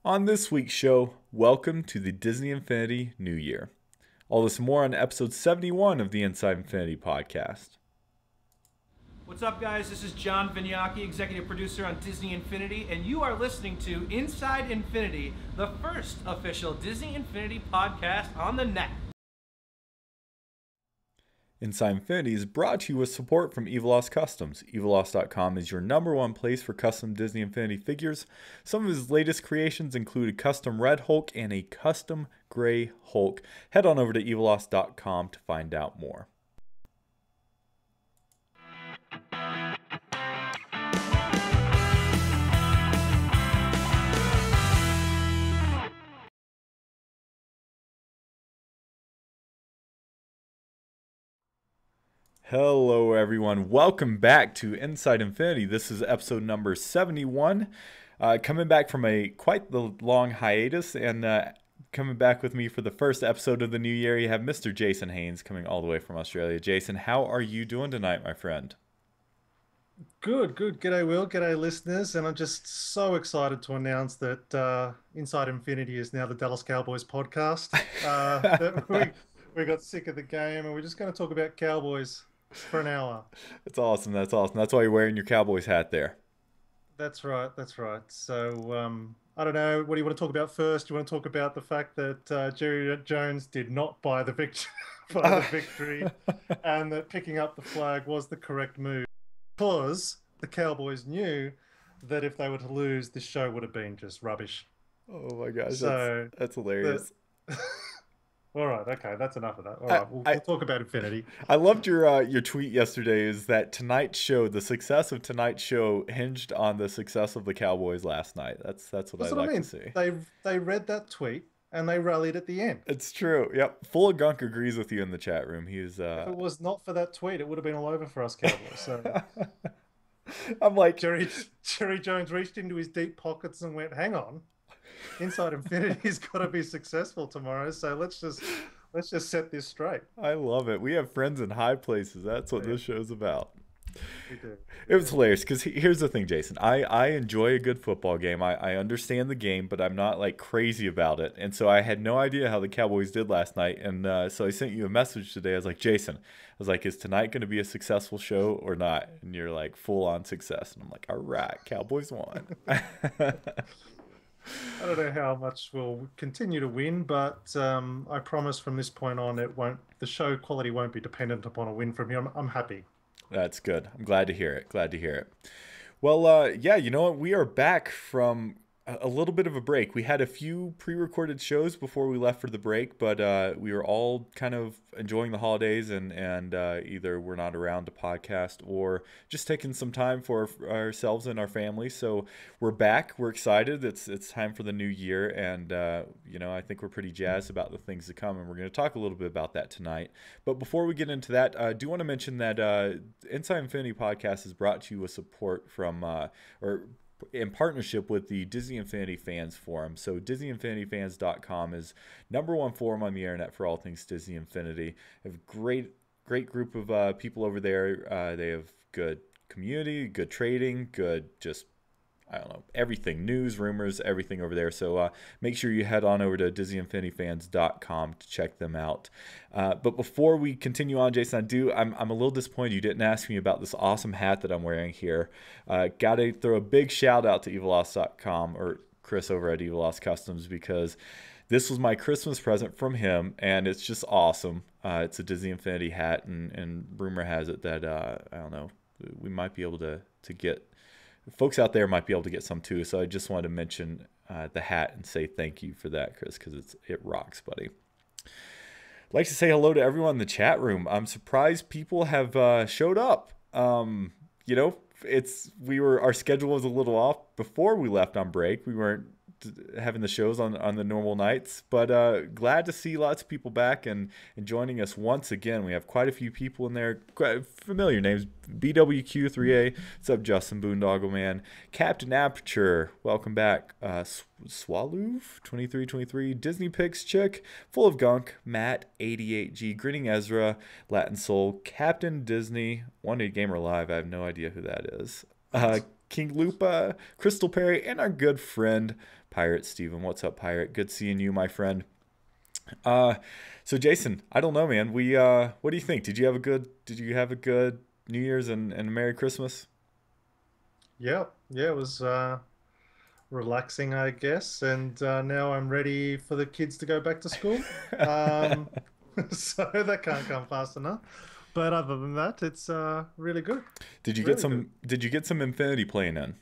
On this week's show, welcome to the Disney Infinity New Year. All this and more on episode 71 of the Inside Infinity podcast. What's up, guys? This is John Vignacchi, executive producer on Disney Infinity, and you are listening to Inside Infinity, the first official Disney Infinity podcast on the net. Inside Infinity is brought to you with support from Eviloss Customs. Eviloss.com is your number one place for custom Disney Infinity figures. Some of his latest creations include a custom Red Hulk and a custom Gray Hulk. Head on over to Eviloss.com to find out more. Hello everyone, welcome back to Inside Infinity. This is episode number 71. Coming back from quite the long hiatus, and coming back with me for the first episode of the new year, you have Mr. Jason Haynes coming all the way from Australia. Jason, how are you doing tonight, my friend? Good. G'day, Will. G'day, listeners. And I'm just so excited to announce that Inside Infinity is now the Dallas Cowboys podcast. We got sick of the game, and we're just going to talk about Cowboys for an hour. That's awesome. That's why you're wearing your Cowboys hat there. That's right. So, I don't know. What do you want to talk about first? Do you want to talk about the fact that Jerry Jones did not buy the victory and that picking up the flag was the correct move? Because the Cowboys knew that if they were to lose, this show would have been just rubbish. Oh my gosh, so that's hilarious. All right, okay, that's enough of that. All right, we'll talk about Infinity. I loved your tweet yesterday. Is that tonight's show, the success of tonight's show hinged on the success of the Cowboys last night? That's what I like to see. They read that tweet and they rallied at the end. It's true. Yep, Full of Gunk agrees with you in the chat room. He's if it was not for that tweet, it would have been all over for us Cowboys. So I'm like, Jerry Jones reached into his deep pockets and went, "Hang on. Inside Infinity's got to be successful tomorrow, so let's just set this straight." I love it. We have friends in high places. That's what this show's about. We do. It was hilarious because here's the thing, Jason. I enjoy a good football game. I understand the game, but I'm not like crazy about it. And so I had no idea how the Cowboys did last night. And so I sent you a message today. I was like, Jason, is tonight going to be a successful show or not? And you're like, full on success. And I'm like, all right, Cowboys won. I don't know how much we'll continue to win, but I promise from this point on, the show quality won't be dependent upon a win from you. I'm happy. That's good. I'm glad to hear it. Well, yeah, you know what? We are back from a little bit of a break. We had a few pre-recorded shows before we left for the break, but we were all kind of enjoying the holidays and either we're not around to podcast or just taking some time for ourselves and our family. So we're back. We're excited. It's time for the new year, and I think we're pretty jazzed about the things to come, and we're going to talk a little bit about that tonight. But before we get into that, I do want to mention that Inside Infinity Podcast is brought to you with support from in partnership with the Disney Infinity Fans Forum. So DisneyInfinityFans.com is number one forum on the internet for all things Disney Infinity. They have a great group of people over there. They have good community, good trading, good just, I don't know, everything, news, rumors, everything over there. So make sure you head on over to DisneyInfinityFans.com to check them out. But before we continue on, Jason, I'm a little disappointed you didn't ask me about this awesome hat that I'm wearing here. Got to throw a big shout out to Eviloss.com or Chris over at Eviloss Customs, because this was my Christmas present from him, and it's just awesome. It's a Disney Infinity hat, and rumor has it that, I don't know, we might be able to get folks out there might be able to get some too. So I just wanted to mention the hat and say thank you for that, Chris, because it rocks, buddy. I'd like to say hello to everyone in the chat room. I'm surprised people have showed up. Our schedule was a little off before we left on break. We weren't having the shows on the normal nights, but glad to see lots of people back and joining us once again. We have quite a few people in there, quite familiar names. BWQ3A, what's up, Justin Boondoggle Man, Captain Aperture, welcome back. Swaloof 2323, Disney Picks Chick, Full of Gunk, Matt 88G, Grinning Ezra, Latin Soul, Captain Disney, One Day Gamer Live. I have no idea who that is. King Lupa, Crystal Perry, and our good friend Pirate Steven. What's up, Pirate? Good seeing you, my friend. So Jason, I don't know, man. What do you think? Did you have a good New Year's and a Merry Christmas? Yeah, yeah, it was relaxing, I guess, and now I'm ready for the kids to go back to school. Um, so that can't come fast enough. But other than that, it's really good. Did you get Really good. some did you get some Infinity playing in?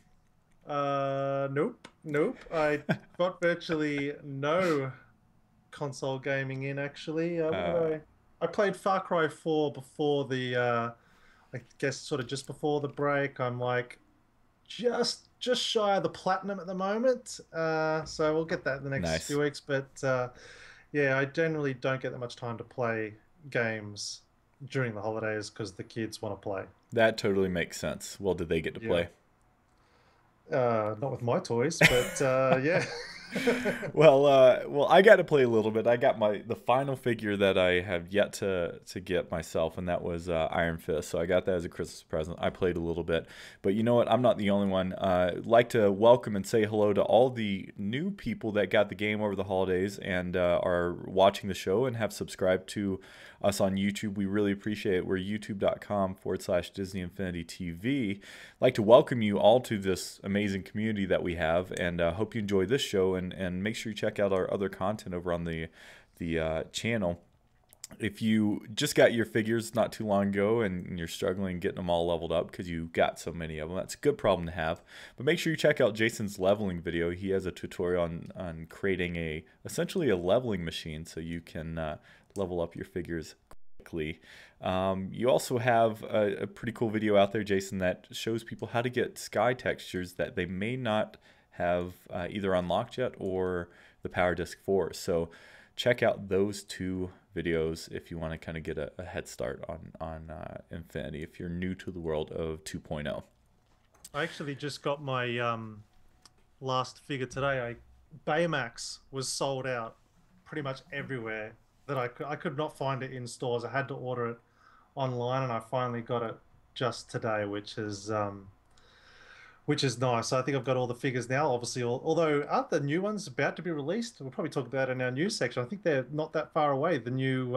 Nope, nope. I got virtually no console gaming in actually. Uh, I played Far Cry 4 before the I guess sort of just before the break. I'm like just shy of the platinum at the moment. So we'll get that in the next nice. few weeks. But yeah, I generally don't get that much time to play games during the holidays because the kids want to play. That totally makes sense. Well, did they get to Yeah. play? Not with my toys, but yeah. Well, I got to play a little bit. I got the final figure that I have yet to get myself, and that was Iron Fist. So I got that as a Christmas present. I played a little bit, but you know what? I'm not the only one. I'd like to welcome and say hello to all the new people that got the game over the holidays and are watching the show and have subscribed to us on YouTube. We really appreciate it. We're youtube.com/Disney Infinity TV. Like to welcome you all to this amazing community that we have, and hope you enjoy this show. And make sure you check out our other content over on the channel. If you just got your figures not too long ago and you're struggling getting them all leveled up because you got so many of them, that's a good problem to have. But make sure you check out Jason's leveling video. He has a tutorial on creating essentially a leveling machine so you can level up your figures quickly. You also have a pretty cool video out there, Jason, that shows people how to get sky textures that they may not have either unlocked yet or the Power Disc 4. So check out those two videos if you want to kind of get a head start on Infinity if you're new to the world of 2.0. I actually just got my last figure today. Baymax was sold out pretty much everywhere that I could not find it in stores. I had to order it online, and I finally got it just today, which is nice. I think I've got all the figures now. Obviously, although aren't the new ones about to be released? We'll probably talk about it in our news section. I think they're not that far away. The new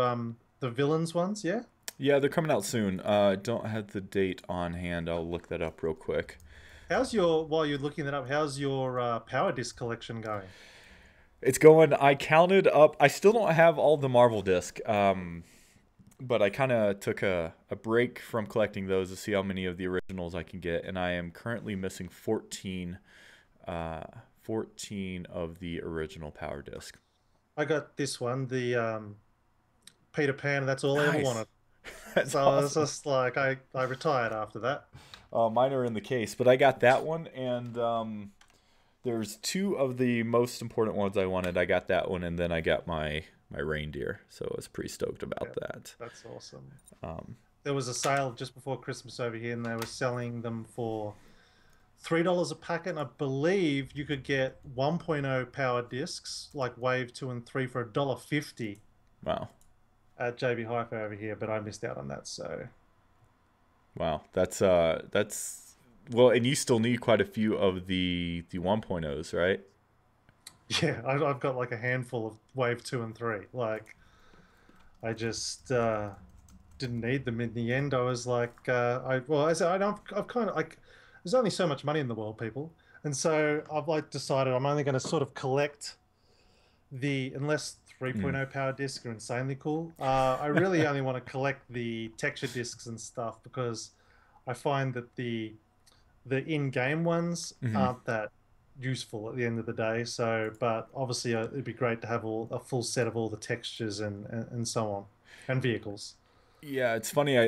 the villains ones, yeah. Yeah, they're coming out soon. Don't have the date on hand. I'll look that up real quick. While you're looking that up, how's your Power Disc collection going? It's going. I counted up. I still don't have all the Marvel disc, but I kind of took a break from collecting those to see how many of the originals I can get, and I am currently missing 14 of the original Power Disc. I got this one, the Peter Pan. That's all I ever Nice. wanted. That's So it's awesome. just like I retired after that. Mine are in the case, but I got that one, and there's two of the most important ones I wanted. I got that one, and then I got my reindeer, so I was pretty stoked Yeah, about that. that's awesome. Um, There was a sale just before Christmas over here, and they were selling them for $3 a packet. And I believe you could get 1.0 power discs like Wave 2 and 3 for $1.50 wow. at JB Hi-Fi over here, but I missed out on that. So Wow, that's well, and you still need quite a few of the 1.0s, right? yeah, I've got like a handful of Wave 2 and 3. Like I just didn't need them in the end. I was like, I said, I've kind of like, there's only so much money in the world, people, and so I've like decided I'm only going to sort of collect unless Mm. 3.0 power discs are insanely cool. I really only want to collect the texture discs and stuff because I find that the in-game ones Hmm. aren't that useful at the end of the day. So, but obviously, it'd be great to have a full set of all the textures and so on, and vehicles. Yeah, it's funny.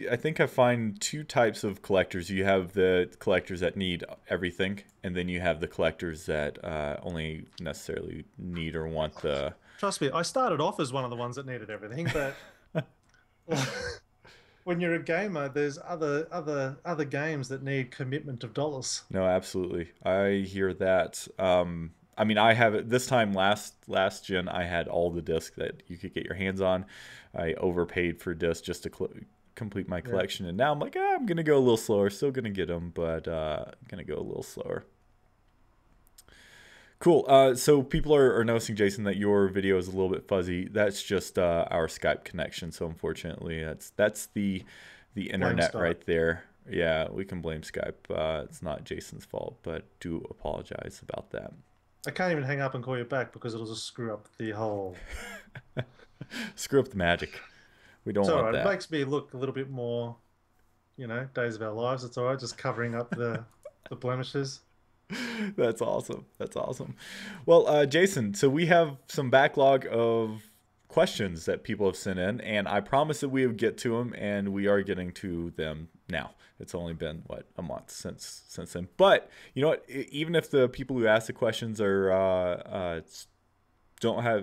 I think I find two types of collectors. You have the collectors that need everything, and then you have the collectors that only necessarily need or want the. Trust me, I started off as one of the ones that needed everything, but when you're a gamer, there's other games that need commitment of dollars. No, absolutely. I hear that. I mean, I have it this time last gen. I had all the discs that you could get your hands on. I overpaid for discs just to complete my collection. And now I'm like, I'm gonna go a little slower. Still gonna get them, but gonna go a little slower. Cool. So people are noticing, Jason, that your video is a little bit fuzzy. That's just our Skype connection. So unfortunately, that's the internet right there. Yeah, we can blame Skype. It's not Jason's fault, but do apologize about that. I can't even hang up and call you back because it'll just screw up the whole. Screw up the magic. We don't want that. It makes me look a little bit more, Days of Our Lives. It's all right, just covering up the blemishes. That's awesome. That's awesome. Well, Jason, so we have some backlog of questions that people have sent in, and I promise that we will get to them, and we are getting to them now. It's only been a month since then. But you know what? Even if the people who ask the questions are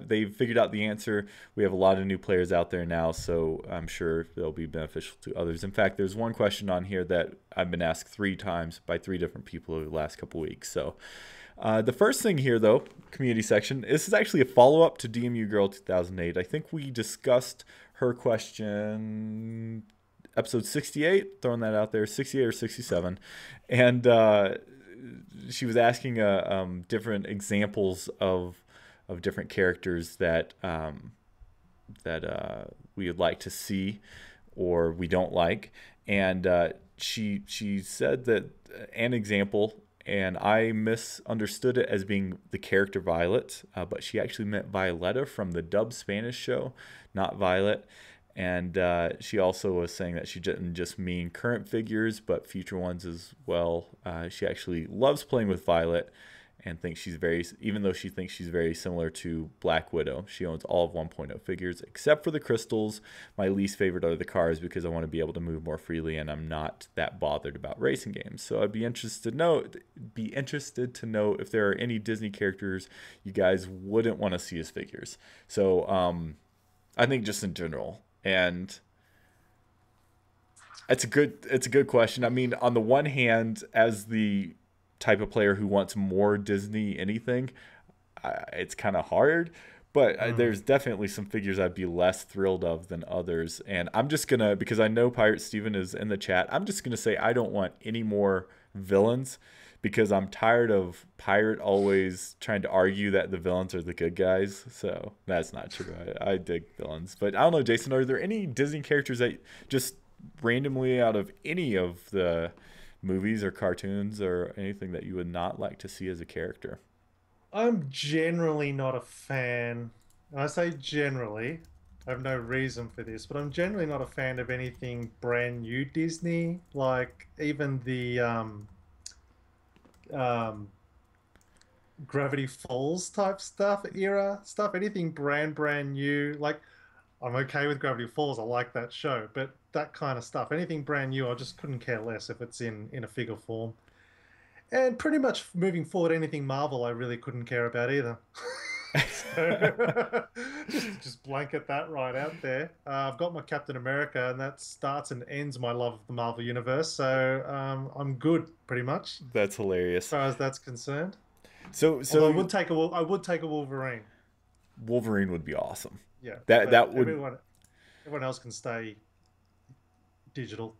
they've figured out the answer. We have a lot of new players out there now, so I'm sure they'll be beneficial to others. In fact, there's one question on here that I've been asked 3 times by 3 different people over the last couple weeks. So the first thing here, though, community section, this is actually a follow-up to DMU Girl 2008. I think we discussed her question episode 68, throwing that out there, 68 or 67. And she was asking different examples of different characters that we would like to see or we don't like. And she said that an example, and I misunderstood it as being the character Violet, but she actually meant Violetta from the dub Spanish show, not Violet. And she also was saying that she didn't just mean current figures, but future ones as well. She actually loves playing with Violet and thinks even though she thinks she's very similar to Black Widow. She owns all of 1.0 figures, except for the crystals. My least favorite are the cars because I want to be able to move more freely, and I'm not that bothered about racing games. So I'd be interested to know if there are any Disney characters you guys wouldn't want to see as figures. So I think just in general. And it's a good question. I mean, on the one hand, as the type of player who wants more Disney anything, it's kind of hard, but there's definitely some figures I'd be less thrilled of than others. And I'm just gonna, because I know Pirate Steven is in the chat, I'm just gonna say I don't want any more villains, because I'm tired of Pirate always trying to argue that the villains are the good guys. So that's not true. I dig villains, but I don't know, Jason, are there any Disney characters that just randomly out of any of the movies or cartoons or anything that you would not like to see as a character? I'm generally not a fan. And I say generally, I have no reason for this, but I'm generally not a fan of anything brand new Disney, like even the Gravity Falls type stuff, era stuff, anything brand new. Like, I'm okay with Gravity Falls, I like that show, but that kind of stuff, anything brand new, I just couldn't care less if it's in a figure form. And pretty much moving forward, anything Marvel I really couldn't care about either. So, just blanket that right out there. I've got my Captain America, and that starts and ends my love of the Marvel Universe, so I'm good, pretty much. That's hilarious. As far as that's concerned. So although I would take a Wolverine. Wolverine would be awesome. Yeah. That would. Everyone else can stay digital.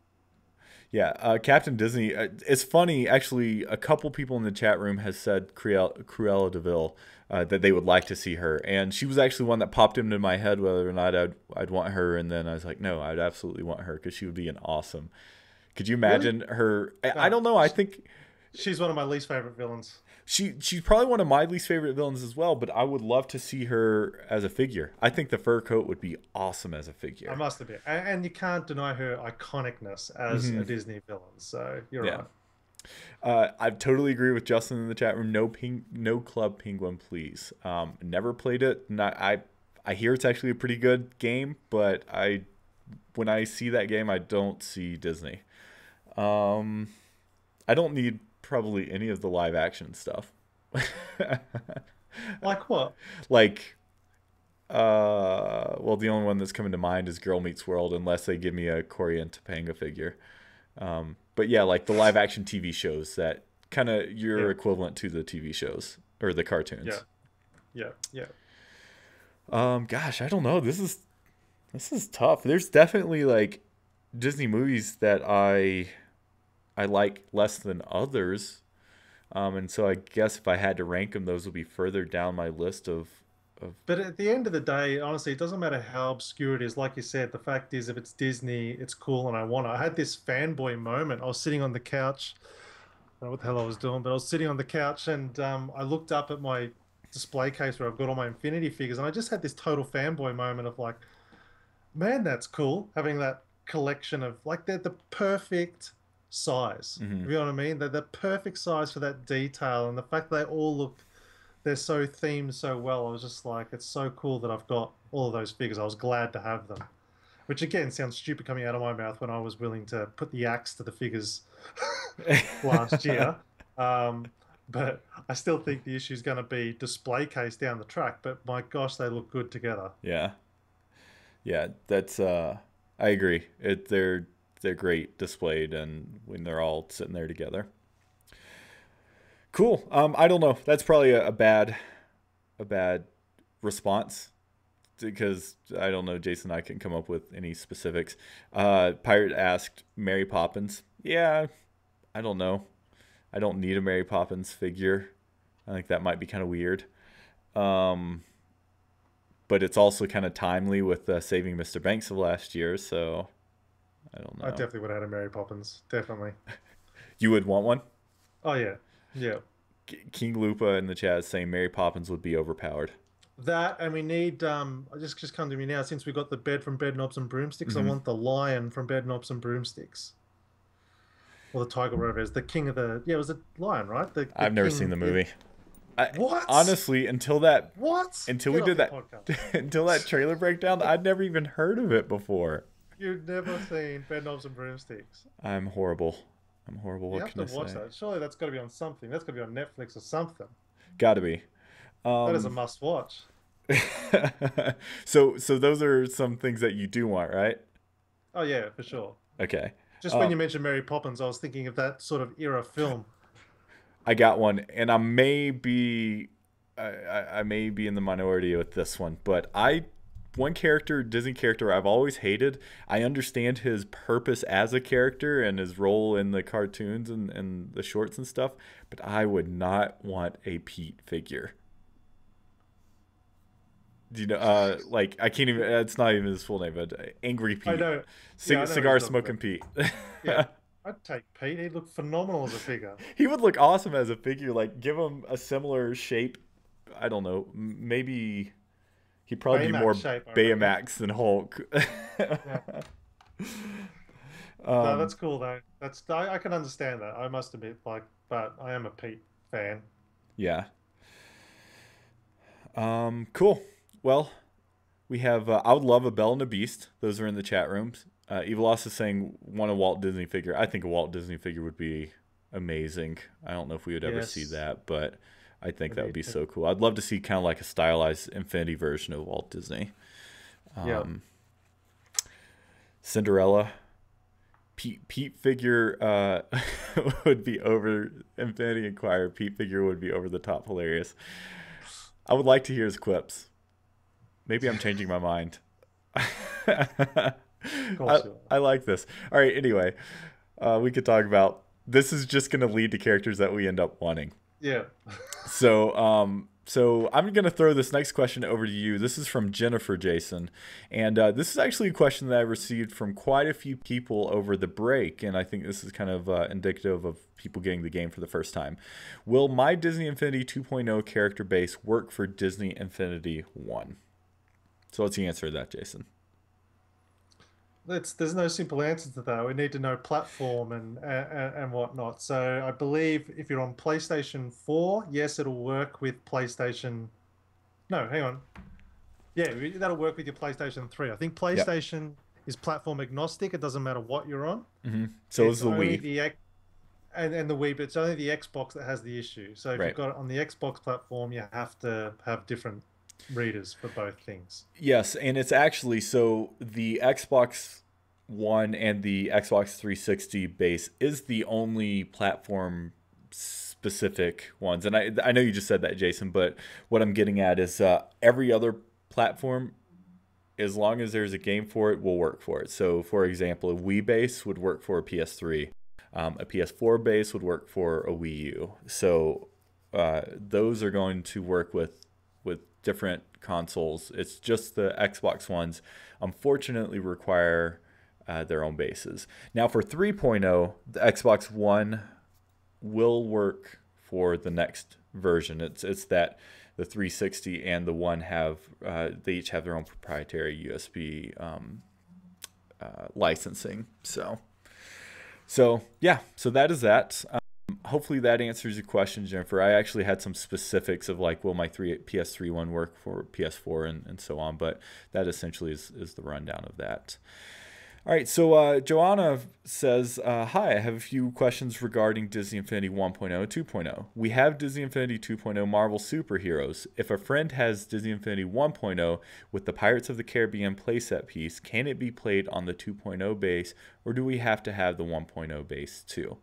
Yeah, Captain Disney. It's funny, actually. A couple people in the chat room has said Cruella de Vil that they would like to see her, and she was actually one that popped into my head whether or not I'd want her, and then I was like, no, I'd absolutely want her because she would be an awesome. Could you imagine her? I don't know. I think she's one of my least favorite villains. She's probably one of my least favorite villains as well, but I would love to see her as a figure. I think the fur coat would be awesome as a figure. I must admit. And you can't deny her iconicness as a Disney villain, so you're right. I totally agree with Justin in the chat room. No Club Penguin, please. Never played it. I hear it's actually a pretty good game, but when I see that game, I don't see Disney. I don't need probably any of the live action stuff. Like what? Like well, the only one that's coming to mind is Girl Meets World, unless they give me a Cory and Topanga figure. But yeah, like the live action TV shows that kind of you're equivalent to the TV shows or the cartoons. Yeah. Gosh, I don't know. This is tough. There's definitely like Disney movies that I like less than others. And so I guess if I had to rank them, those would be further down my list of But at the end of the day, honestly, it doesn't matter how obscure it is. Like you said, the fact is, if it's Disney, it's cool and I want it. I had this fanboy moment. I was sitting on the couch. I don't know what the hell I was doing, but I was sitting on the couch and I looked up at my display case where I've got all my Infinity figures, and I just had this total fanboy moment of like, man, that's cool having that collection of like they're the perfect size. Mhm. You know what I mean? They're the perfect size for that detail, and the fact they all look they're so themed so well. I was just like, it's so cool that I've got all of those figures. I was glad to have them. Which again sounds stupid coming out of my mouth when I was willing to put the axe to the figures last year. Um, but I still think the issue is going to be display case down the track. But my gosh, they look good together. Yeah. Yeah, that's I agree. They're great displayed and when they're all sitting there together. Cool. I don't know. That's probably a bad response because I don't know. Jason and I can come up with any specifics. Pirate asked Mary Poppins. Yeah, I don't know. I don't need a Mary Poppins figure. I think that might be kind of weird. Um, but it's also kind of timely with Saving Mr. Banks of last year, so I don't I know. definitely would have had a Mary Poppins. Definitely. You would want one? Oh yeah, yeah. King Lupa in the chat is saying Mary Poppins would be overpowered. That and we need just come to me now since we got the bed from Bed Knobs and Broomsticks. I Hmm. want the lion from Bed Knobs and Broomsticks. Or the tiger, whatever it is. The king of the yeah, it was a lion, right? The I've never seen king the movie. I What? honestly until we Get off did the that podcast. until that trailer breakdown, I'd never even heard of it before. You've never seen Bed Knobs and Broomsticks. I'm horrible. I'm horrible. You What have can to I watch say? that. Surely that's got to be on something. That's got to be on Netflix or something. Gotta be. That is a Um, must watch. so those are some things that you do want, right? Oh yeah, for sure. Okay. Just when Um, you mentioned Mary Poppins, I was thinking of that sort of era film. I got one, and I may be in the minority with this one, but one character, Disney character I've always hated. I understand his purpose as a character and his role in the cartoons and the shorts and stuff, but I would not want a Pete figure. Do you know? Like I can't even. It's not even his full name, but Angry I Pete, know. Yeah, I know what you're cigar talking smoking about. Pete. Yeah, I'd take Pete. He'd look phenomenal as a figure. He would look awesome as a figure. Like give him a similar shape. I don't know. Maybe he'd probably be Baymax more shape, I reckon. Baymax than Hulk. Yeah. No, um, that's cool though. I can understand that. I must admit, like, but I am a Pete fan. yeah. Cool. Well, we have. I would love a Belle and a Beast. Those are in the chat rooms. Evilos is saying want a Walt Disney figure. I think a Walt Disney figure would be amazing. I don't know if we would ever see Yes, that, but I think we that would need be to. so cool. I'd love to see kind of like a stylized Infinity version of Walt Disney. Yeah, Um, Cinderella. Pete figure would be over Infinity Inquirer. Pete figure would be over the top hilarious. I would like to hear his quips. Maybe I'm changing my mind. I of course you are. I like this. All right. Anyway, we could talk about this. Is just going to lead to characters that we end up wanting. Yeah. So I'm going to throw this next question over to you. This is from Jennifer Jason, and this is actually a question that I received from quite a few people over the break, and I think this is kind of indicative of people getting the game for the first time. Will my Disney Infinity 2.0 character base work for Disney Infinity 1? So let's answer that, Jason. There's no simple answer to that. We need to know platform and whatnot. So I believe if you're on PlayStation 4, yes, it'll work with PlayStation. No, hang on. Yeah, that'll work with your PlayStation 3. I think Yep. PlayStation is platform agnostic. It doesn't matter what you're on. So is It's the only Wii, and the Wii, but it's only the Xbox that has the issue. So if you've right? got it on the Xbox platform, you have to have different readers for both things. Yes, and it's actually so the Xbox One and the Xbox 360 base is the only platform specific ones. And I know you just said that, Jason, but what I'm getting at is every other platform as long as there's a game for it, we'll work for it. So, for example, a Wii base would work for a PS3. A PS4 base would work for a Wii U. So, those are going to work with different consoles. It's just the Xbox ones, unfortunately, require their own bases. Now, for 3.0, the Xbox One will work for the next version. It's that the 360 and the One have they each have their own proprietary USB licensing. So yeah, so that is that. Hopefully that answers your question, Jennifer. I actually had some specifics of like, will my PS3 one work for PS4 and so on, but that essentially is the rundown of that. All right, so Joanna says, hi, I have a few questions regarding Disney Infinity 1.0 and 2.0. We have Disney Infinity 2.0 Marvel Superheroes. If a friend has Disney Infinity 1.0 with the Pirates of the Caribbean playset piece, can it be played on the 2.0 base, or do we have to have the 1.0 base too?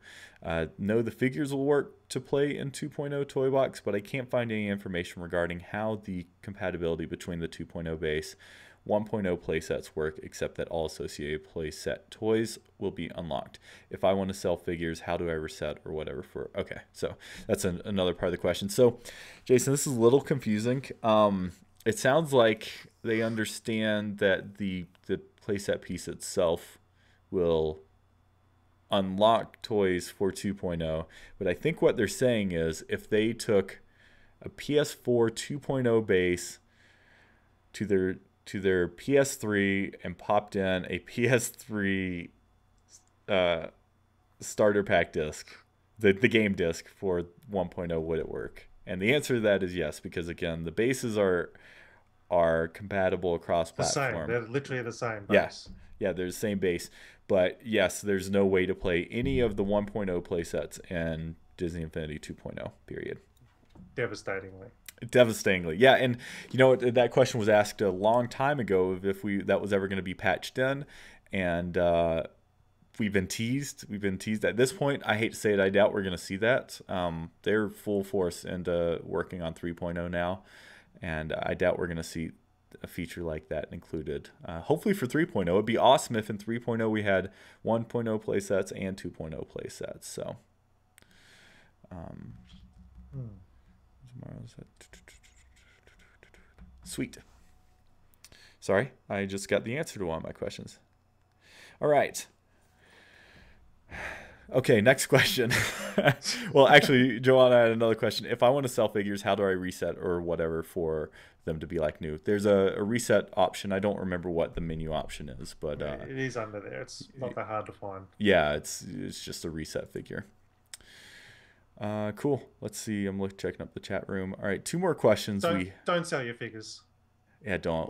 No, the figures will work to play in 2.0 Toy Box, but I can't find any information regarding how the compatibility between the 2.0 base 1.0 playsets work, except that all associated playset toys will be unlocked. If I want to sell figures, how do I reset or whatever for... Okay, so that's another part of the question. So, Jason, this is a little confusing. It sounds like they understand that the playset piece itself will unlock toys for 2.0, but I think what they're saying is if they took a PS4 2.0 base to their PS3 and popped in a PS3 starter pack disc, the game disc for 1.0, would it work? And the answer to that is yes, because again, the bases are compatible across platform. The same. They're literally the same base. Yeah, they're the same base. But yes, there's no way to play any of the 1.0 playsets in Disney Infinity 2.0, period. Devastatingly, yeah. And you know, that question was asked a long time ago if that was ever going to be patched in, and we've been teased. At this point, I hate to say it, I doubt we're going to see that. They're full force into working on 3.0 now, and I doubt we're going to see a feature like that included. Hopefully for 3.0, it'd be awesome if in 3.0 we had 1.0 playsets and 2.0 playsets. So, sweet. Sorry, I just got the answer to one of my questions. All right. Okay, next question. Well, actually, Joanna had another question. If I want to sell figures, how do I reset or whatever for them to be like new? There's a reset option. I don't remember what the menu option is, but it is under there. It's not that hard to find. Yeah, it's just a reset figure. Cool. Let's see. I'm checking up the chat room. All right, two more questions. Don't sell your figures. Yeah, don't.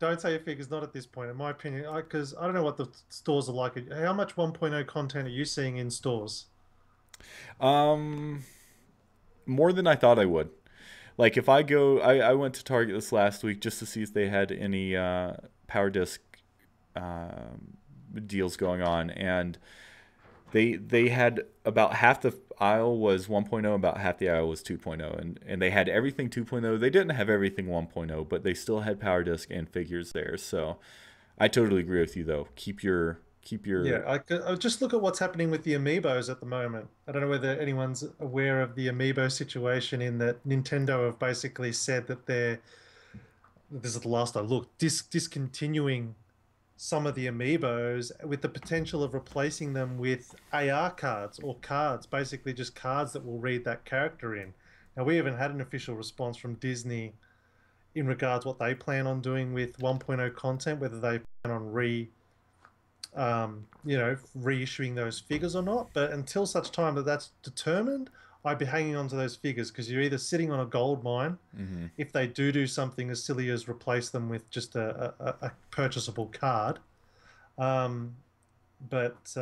Don't sell your figures, not at this point, in my opinion, because I don't know what the stores are like. How much 1.0 content are you seeing in stores? More than I thought I would. Like if I go, I went to Target this last week just to see if they had any Power Disc deals going on, and they had about half the aisle was 1.0, about half the aisle was 2.0, and they had everything 2.0. They didn't have everything 1.0, but they still had Power Disc and figures there. So I totally agree with you though. Keep your I just look at what's happening with the amiibos at the moment. I don't know whether anyone's aware of the amiibo situation, in that Nintendo have basically said that this is the last I looked, discontinuing some of the amiibos with the potential of replacing them with AR cards, or cards, basically just cards that will read that character in. Now, we haven't had an official response from Disney in regards what they plan on doing with 1.0 content, whether they plan on reissuing those figures or not. But until such time that that's determined, I'd be hanging on to those figures, because you're either sitting on a gold mine if they do something as silly as replace them with just a purchasable card. Yeah, that's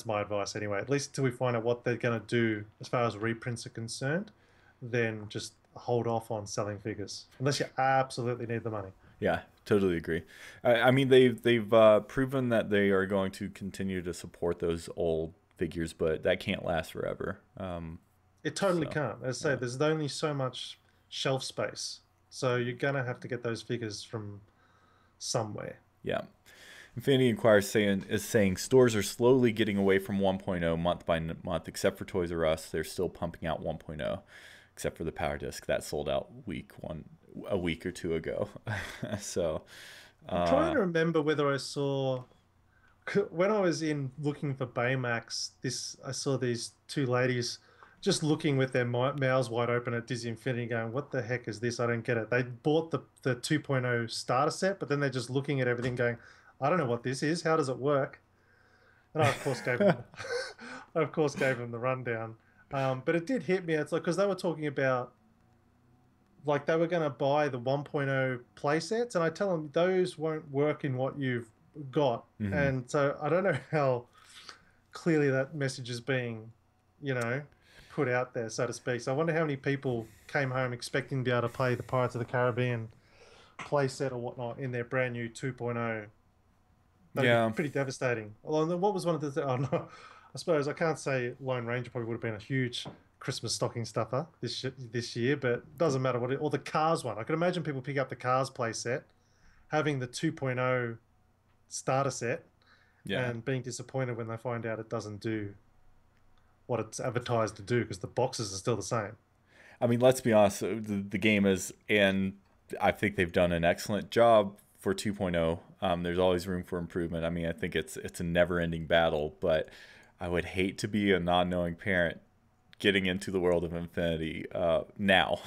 my advice anyway. At least until we find out what they're going to do as far as reprints are concerned, then just hold off on selling figures unless you absolutely need the money. Yeah, totally agree. I mean, they've proven that they are going to continue to support those old figures, but that can't last forever. It totally can't. As I say, there's only so much shelf space, so you're gonna have to get those figures from somewhere. Yeah. Infinity Inquirer is saying stores are slowly getting away from 1.0 month by month, except for Toys R Us. They're still pumping out 1.0, except for the Power Disc that sold out a week or two ago. So, I'm trying uh, to remember whether I saw when I was in looking for Baymax. I saw these two ladies just looking with their mouths wide open at Disney Infinity, going, "What the heck is this? I don't get it." They bought the 2.0 starter set, but then they're just looking at everything, going, "I don't know what this is. How does it work?" And I, of course, gave them, I, of course, gave them the rundown. But it did hit me. It's like because they were talking about like they were going to buy the 1.0 play sets, and I tell them those won't work in what you've got. mhm. And so I don't know how clearly that message is being, you know, put out there, so to speak. So I wonder how many people came home expecting to be able to play the Pirates of the Caribbean play set or whatnot in their brand new 2.0. That'd be Yeah, pretty devastating. Although, what was one of the? Oh no, I suppose I can't say Lone Ranger probably would have been a huge Christmas stocking stuffer this year, but it doesn't matter what it. Or the Cars one. I can imagine people pick up the Cars play set, having the 2.0 starter set, yeah. and being disappointed when they find out it doesn't do what it's advertised to do because the boxes are still the same. I mean, let's be honest. The game is, and I think they've done an excellent job for 2.0. There's always room for improvement. I mean, I think it's a never-ending battle, but I would hate to be a non-knowing parent getting into the world of Infinity now.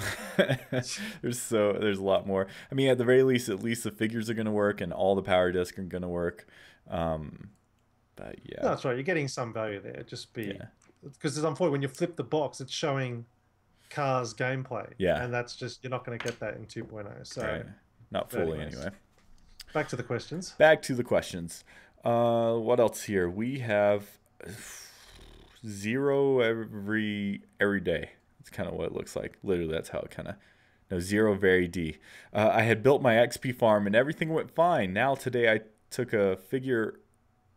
There's a lot more. I mean, at the very least, at least the figures are going to work and all the power discs are going to work. But No, yeah, that's right. You're getting some value there. Just be yeah, because unfortunately when you flip the box, it's showing Cars gameplay, yeah. and that's just you're not going to get that in 2.0. So, Right. Not but fully anyways, anyway. back to the questions. Back to the questions. What else here? We have zero every day. It's kind of what it looks like. Literally, that's how it kind of. No, zero very D. I had built my XP farm and everything went fine. Now today I took a figure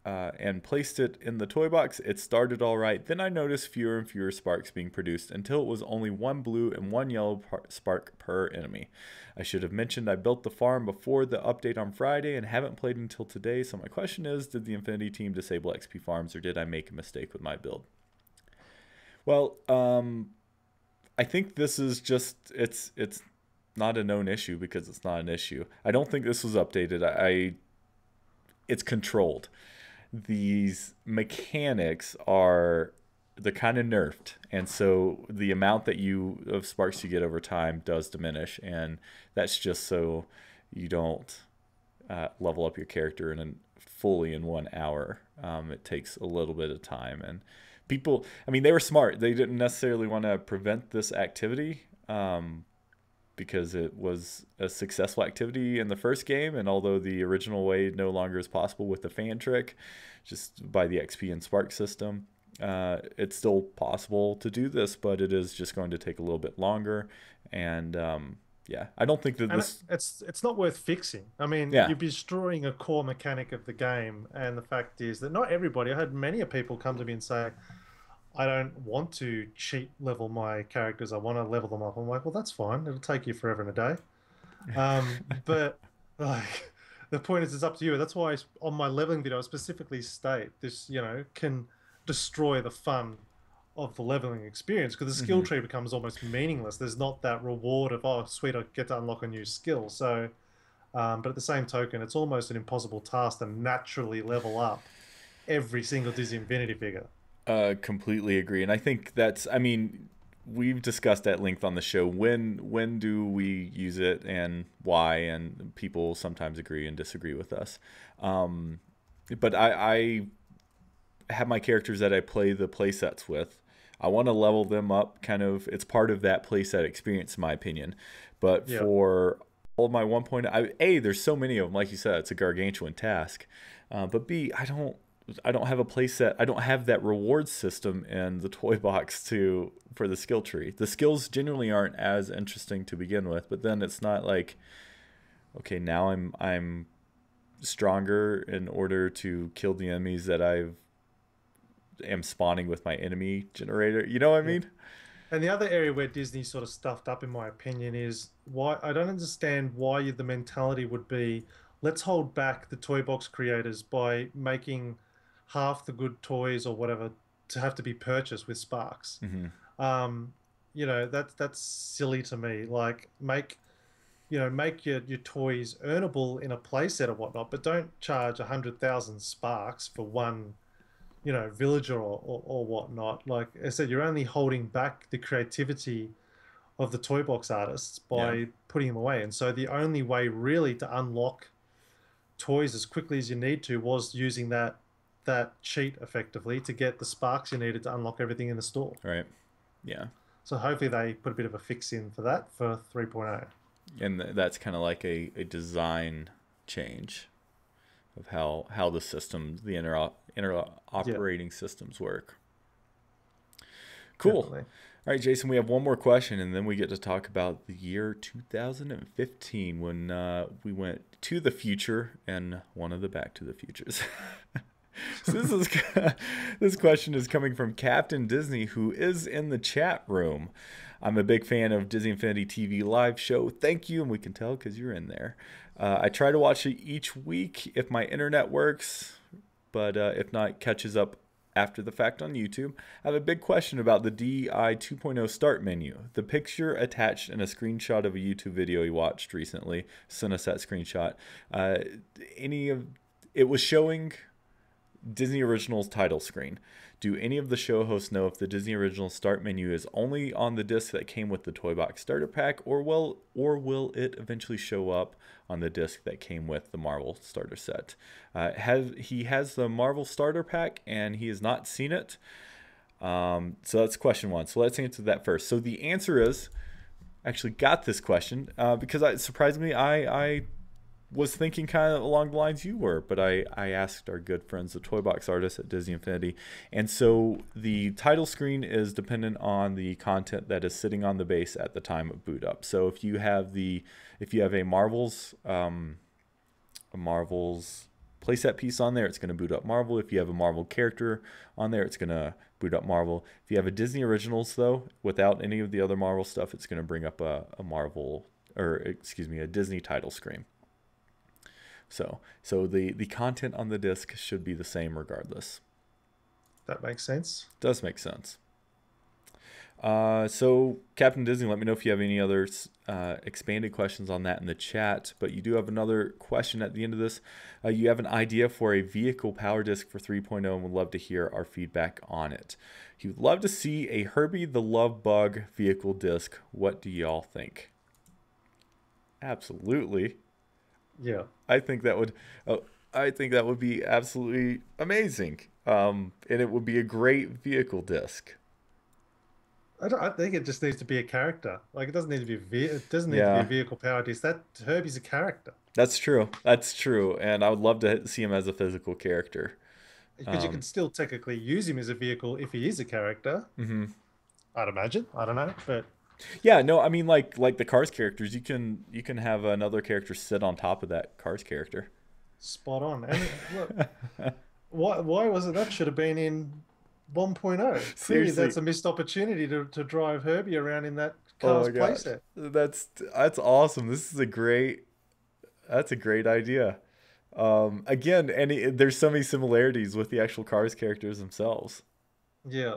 and placed it in the toy box. It started all right. Then I noticed fewer and fewer sparks being produced until it was only one blue and one yellow spark per enemy. I should have mentioned I built the farm before the update on Friday and haven't played until today. So my question is, did the Infinity team disable XP farms or did I make a mistake with my build? Well, I think this is just it's not a known issue because it's not an issue. I don't think this was updated. It's controlled. These mechanics are they're kind of nerfed, and so the amount of sparks you get over time does diminish, and that's just so you don't level up your character fully in 1 hour. It takes a little bit of time, and people, I mean, they were smart. They didn't necessarily want to prevent this activity. Because it was a successful activity in the first game, and although the original way no longer is possible with the fan trick, just by the XP and Spark system, it's still possible to do this, but it is just going to take a little bit longer. And yeah, I don't think that And this. it's not worth fixing. I mean, Yeah, you'd be destroying a core mechanic of the game, and the fact is that not everybody. I had many people come to me and say, I don't want to cheat level my characters. I want to level them up. I'm like, well, that's fine. It'll take you forever and a day. But like, the point is, it's up to you. That's why on my leveling video, I specifically state this, can destroy the fun of the leveling experience because the skill hmm, tree becomes almost meaningless. There's not that reward of, oh, sweet, I get to unlock a new skill. So, but at the same token, it's almost an impossible task to naturally level up every single Disney Infinity figure. completely agree, and I think that's. I mean, we've discussed at length on the show when do we use it and why, and people sometimes agree and disagree with us. Um, but I have my characters that I play the play sets with. I want to level them up. Kind of, it's part of that playset experience, in my opinion. But Yeah. for all of my 1.0, A, there's so many of them. Like you said, it's a gargantuan task. But B, I don't have a playset. I don't have that reward system in the toy box for the skill tree. The skills generally aren't as interesting to begin with. But then it's not like, okay, now I'm stronger in order to kill the enemies that I am spawning with my enemy generator. You know what I Yeah. mean? And the other area where Disney sort of stuffed up, in my opinion, is why I don't understand why the mentality would be let's hold back the toy box creators by making half the good toys or whatever to have to be purchased with Sparks. Mm-hmm. Um, that's silly to me. Like make your toys earnable in a playset or whatnot, but don't charge 100,000 Sparks for one, villager or whatnot. Like I said, you're only holding back the creativity of the toy box artists Yeah. by putting them away. And so the only way really to unlock toys as quickly as you need to was using that cheat effectively to get the Sparks you needed to unlock everything in the store. Right. Yeah. So hopefully they put a bit of a fix in for that for 3.0. And that's kind of like a design change of how the systems, the inter operating systems work. Cool. Definitely. All right, Jason, we have one more question, and then we get to talk about the year 2015 when we went to the future and one of the Back to the Futures. So this question is coming from Captain Disney, who is in the chat room. I'm a big fan of Disney Infinity TV live show. Thank you, and we can tell because you're in there. I try to watch it each week if my internet works, but if not, it catches up after the fact on YouTube. I have a big question about the DI 2.0 start menu. The picture attached in a screenshot of a YouTube video you watched recently sent us that screenshot. It was showing Disney Originals title screen. Do any of the show hosts know if the Disney Originals start menu is only on the disc that came with the Toy Box starter pack, or will it eventually show up on the disc that came with the Marvel starter set? He has the Marvel starter pack and he has not seen it. So that's question one. So let's answer that first. So the answer is, actually got this question because surprisingly I was thinking kind of along the lines you were, but I asked our good friends, the Toy Box artists at Disney Infinity. And so the title screen is dependent on the content that is sitting on the base at the time of boot up. So if you have a Marvel's playset piece on there, it's going to boot up Marvel. If you have a Marvel character on there, it's going to boot up Marvel. If you have a Disney Originals though, without any of the other Marvel stuff, it's going to bring up a Disney title screen. So the content on the disc should be the same regardless. That makes sense. Does make sense. So Captain Disney, let me know if you have any other expanded questions on that in the chat. But you do have another question at the end of this. You have an idea for a vehicle power disc for 3.0 and would love to hear our feedback on it. You'd love to see a Herbie the Love Bug vehicle disc. What do y'all think? Absolutely. Yeah. I think that would be absolutely amazing. And it would be a great vehicle disc. I think it just needs to be a character. Like it doesn't need to be to be a vehicle power disc. That Herbie's a character. That's true. And I would love to see him as a physical character. Because you can still technically use him as a vehicle if he is a character. Mm-hmm. I'd imagine. I don't know, but yeah, no, I mean like the Cars characters, you can have another character sit on top of that Cars character. Spot on. And look, why was it that should have been in 1.0? Clearly, that's a missed opportunity to drive Herbie around in that Cars playset. That's awesome. That's a great idea. Again, and there's so many similarities with the actual Cars characters themselves. Yeah.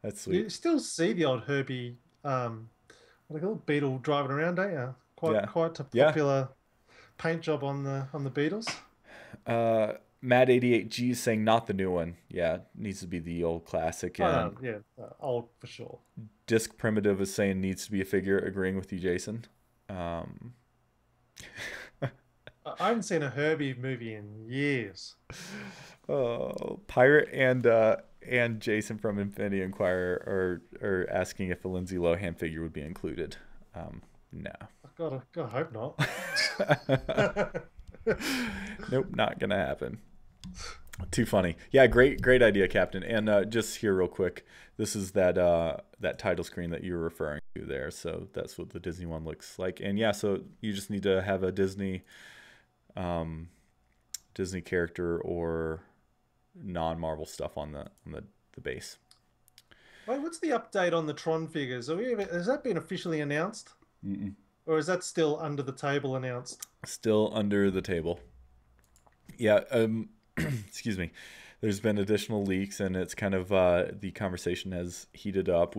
That's sweet. You still see the old Herbie, like a little Beetle driving around, don't you? Quite a popular paint job on the Beetles. Matt88G is saying not the new one. Yeah, needs to be the old classic. And old for sure. Disc Primitive is saying needs to be a figure. Agreeing with you, Jason. I haven't seen a Herbie movie in years. Oh, Pirate and Jason from Infinity Inquirer are asking if a Lindsay Lohan figure would be included. No. Gotta hope not. Nope, not gonna happen. Too funny. Yeah, great idea, Captain. And just here real quick, this is that title screen that you were referring to there. So that's what the Disney one looks like. And yeah, so you just need to have a Disney character or non-Marvel stuff on the base. Wait, what's the update on the Tron figures? Has that been officially announced? Mm-mm. or is that still under the table announced? Still under the table. Yeah. Excuse me. There's been additional leaks, and it's kind of the conversation has heated up.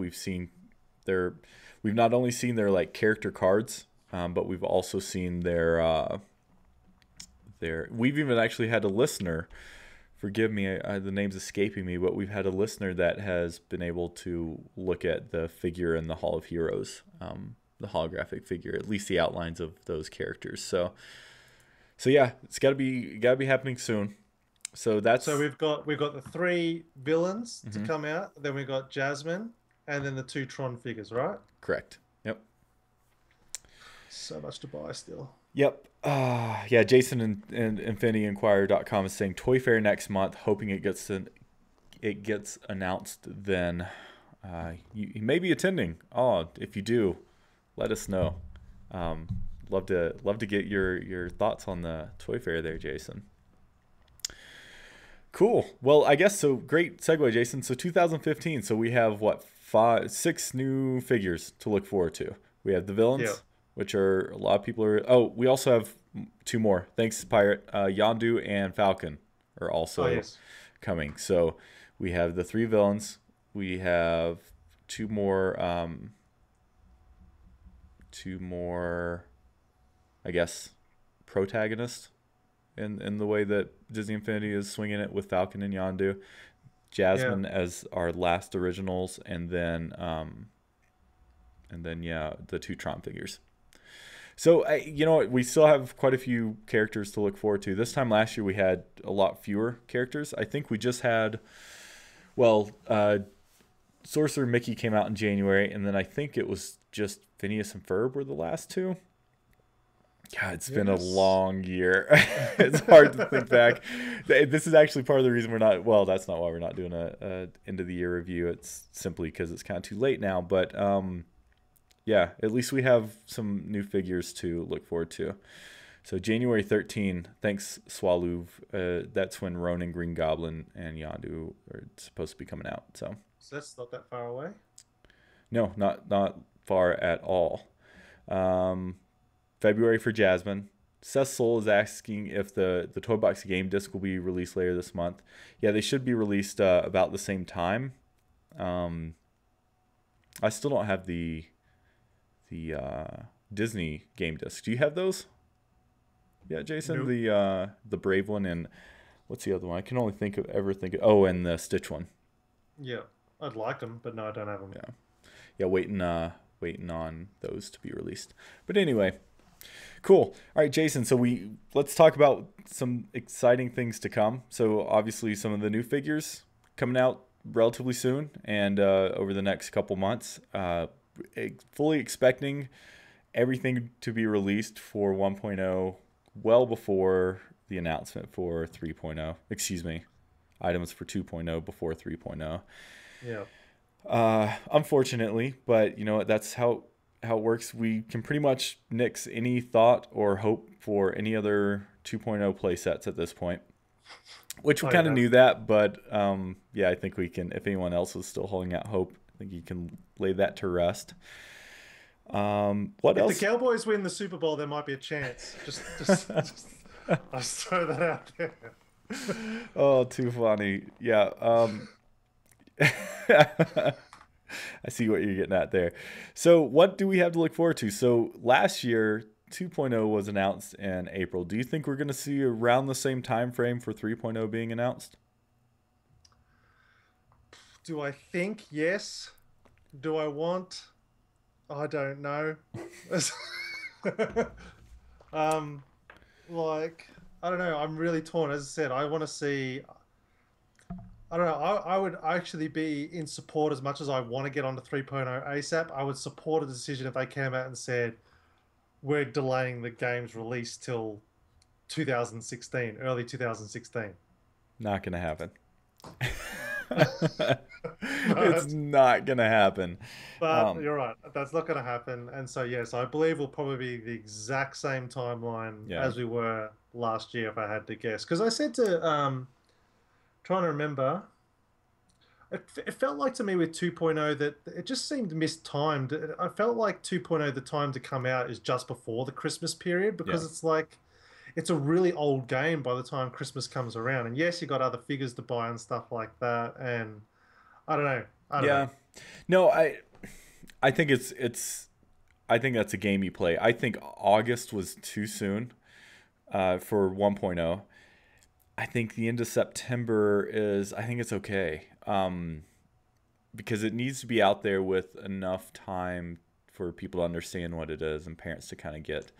Their, we've not only seen their like character cards, but we've also seen their. We've even actually had a listener. Forgive me, the name's escaping me, but we've had a listener that has been able to look at the figure in the Hall of Heroes, the holographic figure, at least the outlines of those characters. So yeah, it's gotta be happening soon. So that's So we've got the three villains to Mhm. come out. Then we've got Jasmine, and then the two Tron figures, right? correct. Yep. So much to buy still. Yep. Yeah, Jason and InfinityInquirer.com is saying Toy Fair next month, hoping it gets announced then. You may be attending. Oh, if you do, let us know. Um, love to get your thoughts on the Toy Fair there, Jason. Cool. Well, I guess so. Great segue, Jason. So 2015. So we have what six new figures to look forward to. We have the Yeah. villains, which are a lot of people are. Oh, we also have two more. Thanks, Pirate. Yondu and Falcon are Oh also yes. coming. So we have the three villains. We have two more, I guess, protagonists in the way that Disney Infinity is swinging it with Falcon and Yondu. Yeah. Jasmine as our last originals, and then yeah, the two Tron figures. So you know what? We still have quite a few characters to look forward to. This time last year we had a lot fewer characters. I think we just had, well, Sorcerer Mickey came out in January, and then I think it was just Phineas and Ferb were the last two. God, it's been a Yes. long year. It's hard to think back. This is actually part of the reason we're not. Well, that's not why we're not doing a end of the year review. It's simply because it's kind of too late now. But yeah, at least we have some new figures to look forward to. So January 13, thanks Swallow. That's when Ronin, Green Goblin, and Yondu are supposed to be coming out. So So that's not that far away. no, not far at all. Um, February for Jasmine. Seth Soul is asking if the Toy Box game disc will be released later this month. Yeah, they should be released about the same time. Um, I still don't have the Disney game disc. Do you have those? Yeah, Jason, Nope. the Brave one and what's the other one? I can only think of. Oh, and the Stitch one. Yeah. I'd like them, but no, I don't have them. Yeah, yeah, waiting on those to be released. But anyway, cool. All right, Jason. So let's talk about some exciting things to come. So obviously, some of the new figures coming out relatively soon and over the next couple months. Fully expecting everything to be released for 1.0 well before the announcement for 3.0. Excuse me, items for 2.0 before 3.0. Yeah. Unfortunately, but you know what? That's how it works. We can pretty much nix any thought or hope for any other 2.0 play sets at this point, which we Oh kind of yeah. knew that. But yeah, I think we can. If anyone else is still holding out hope, I think you can lay that to rest. What If the else? Cowboys win the Super Bowl, there might be a chance. Just I'll just throw that out there. Oh, too funny. Yeah. I see what you're getting at there. So, what do we have to look forward to? So, last year, 2.0 was announced in April. Do you think we're going to see around the same time frame for 3.0 being announced? Do I think yes? Do I want? I don't know. um, like I don't know. I'm really torn. As I said, I want to see. I don't know. I would actually be in support as much as I want to get onto 3.0 ASAP. I would support a decision if they came out and said we're delaying the game's release till 2016, early 2016. Not going to happen. It's But not going to happen. But Um, you're right. That's not going to happen. And so, yes, I believe we'll probably be the exact same timeline yeah. as we were last year, if I had to guess. Because I said to, trying to remember, it felt like to me with 2.0 that it just seemed mistimed. I felt like 2.0, the time to come out is just before the Christmas period Yeah. because it's like it's a really old game by the time Christmas comes around. And yes, you got other figures to buy and stuff like that. And I don't know. I don't know. Yeah. No, I think I think that's a game you play. I think August was too soon for 1.0. I think the end of September is, I think it's okay. Because it needs to be out there with enough time for people to understand what it is and parents to kind of get.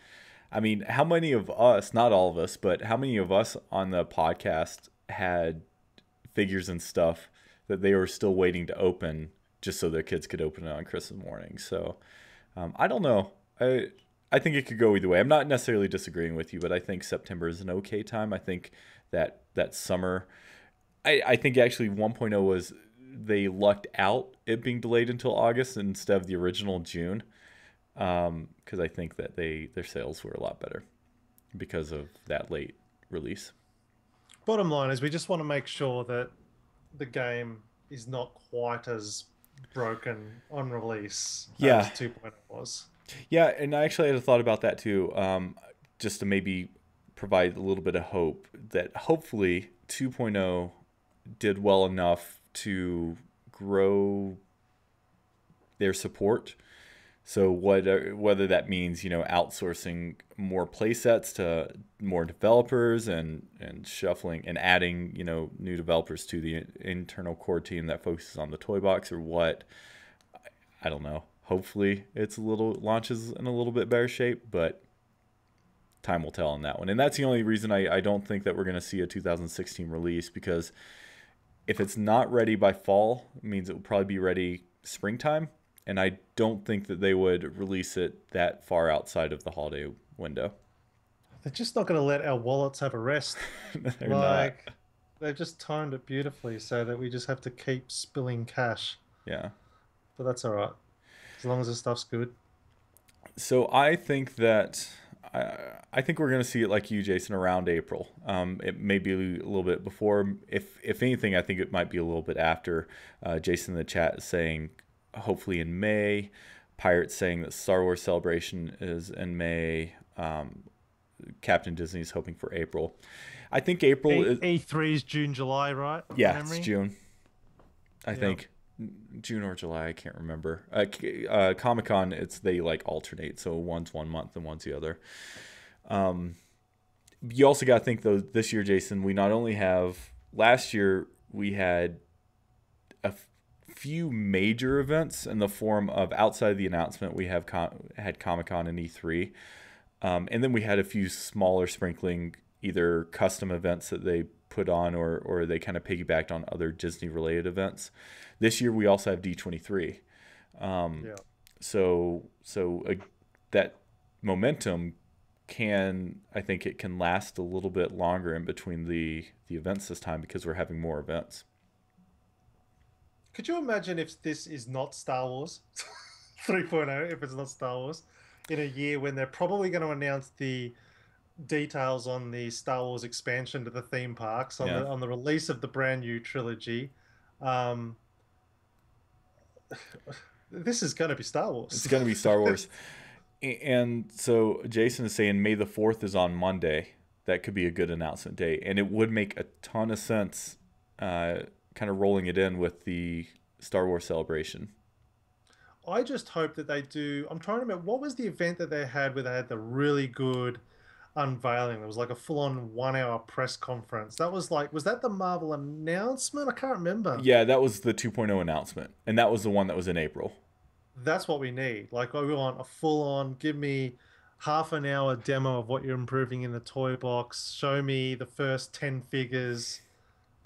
I mean, how many of us, not all of us, but how many of us on the podcast had figures and stuff that they were still waiting to open just so their kids could open it on Christmas morning? So I don't know. I think it could go either way. I'm not necessarily disagreeing with you, but I think September is an okay time. I think that summer, I think actually 1.0 was, they lucked out it being delayed until August instead of the original June, because I think that their sales were a lot better because of that late release. Bottom line is we just want to make sure that the game is not quite as broken on release Yeah. as 2.0 was. Yeah, and I actually had a thought about that too, just to maybe provide a little bit of hope that hopefully 2.0 did well enough to grow their support. So whether that means, outsourcing more play sets to more developers and shuffling and adding, new developers to the internal core team that focuses on the toy box, or what, I don't know. Hopefully launches in a little bit better shape, but time will tell on that one. And that's the only reason I don't think that we're going to see a 2016 release, because if it's not ready by fall, it means it will probably be ready springtime. And I don't think that they would release it that far outside of the holiday window. They're just not going to let our wallets have a rest. They're not. They've just timed it beautifully so that we just have to keep spilling cash. Yeah. But that's all right. As long as the stuff's good. So I think that I think we're going to see it like you, Jason, around April. It may be a little bit before. If anything, I think it might be a little bit after. Jason in the chat is saying hopefully in May. Pirates saying that Star Wars Celebration is in May. Captain Disney is hoping for April. I think April is E3 is June, July, right? Yeah, it's June. I think June or July, I can't remember. Comic-Con, they like alternate, so one's 1 month and one's the other. You also got to think though, this year, Jason, we not only have, last year we had a few major events in the form of, outside the announcement, we had Comic-Con and E3, and then we had a few smaller sprinkling, either custom events that they put on or they kind of piggybacked on other Disney related events. This year we also have D23. So that momentum I think it can last a little bit longer in between the events this time, because we're having more events. Could you imagine if this is not Star Wars 3.0, if it's not Star Wars, in a year when they're probably going to announce the details on the Star Wars expansion to the theme parks, on the release of the brand new trilogy. This is going to be Star Wars. It's going to be Star Wars. And so Jason is saying May the 4th is on Monday. That could be a good announcement day. And it would make a ton of sense kind of rolling it in with the Star Wars Celebration. I just hope that they do. I'm trying to remember, what was the event that they had where they had the really good unveiling? There was like a full-on 1-hour press conference. That was like, was that the Marvel announcement? I can't remember. Yeah, that was the 2.0 announcement, and that was the one that was in April. That's what we need. Like, we want a full-on, give me half an hour demo of what you're improving in the toy box, show me the first 10 figures.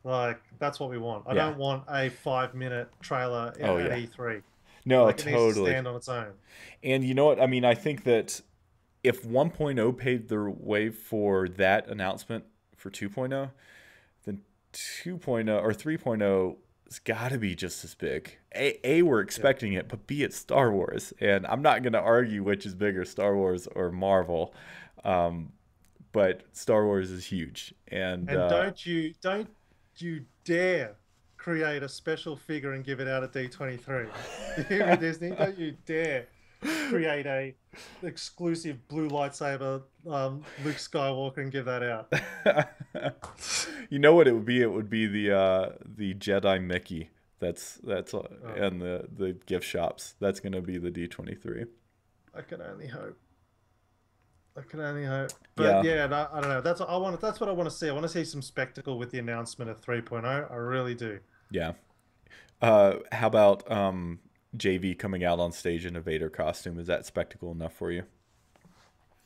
Like, that's what we want. I don't want a 5-minute trailer at E3. No, like, totally. It needs to stand on its own. And you know what? I mean, I think that if 1.0 paved the way for that announcement for 2.0, then 2.0 or 3.0 has got to be just as big. We're expecting it, but B, it's Star Wars. And I'm not going to argue which is bigger, Star Wars or Marvel. But Star Wars is huge. And don't you dare create a special figure and give it out at D23. You hear me, Disney? Don't you dare create a exclusive blue lightsaber Luke Skywalker and give that out. You know what it would be? It would be the Jedi Mickey. That's and the gift shops. That's gonna be the D23. I can only hope. I can only hope. But yeah, no, I don't know. That's what I want. That's what I want to see. I want to see some spectacle with the announcement of 3.0. I really do. Yeah. How about JV coming out on stage in a Vader costume? Is that spectacle enough for you?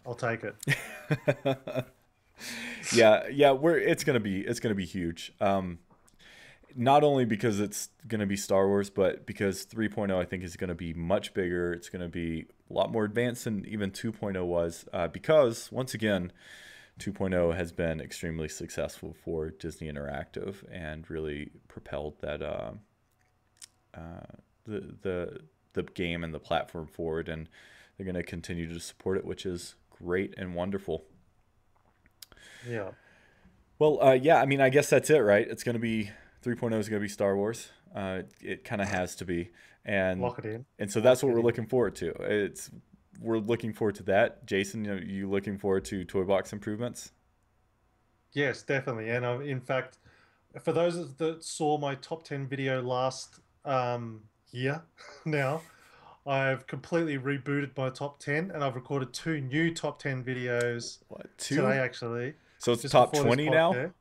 I'll take it. Yeah, it's gonna be huge. Not only because it's gonna be Star Wars, but because 3.0 I think is gonna be much bigger. It's gonna be a lot more advanced than even 2.0 was. Because once again, 2.0 has been extremely successful for Disney Interactive and really propelled that the game and the platform forward, and they're going to continue to support it, which is great and wonderful. Yeah. Well, yeah, I mean, I guess that's it, right? It's going to be 3.0 is going to be Star Wars. It kind of has to be, and lock it in. And so that's what we're looking forward to. We're looking forward to that. Jason, you looking forward to Toy Box improvements? Yes, definitely. And in fact, for those that saw my top 10 video last year, now I've completely rebooted my top 10, and I've recorded 2 new top 10 videos. What, 2? Today, actually. So it's top 20 now?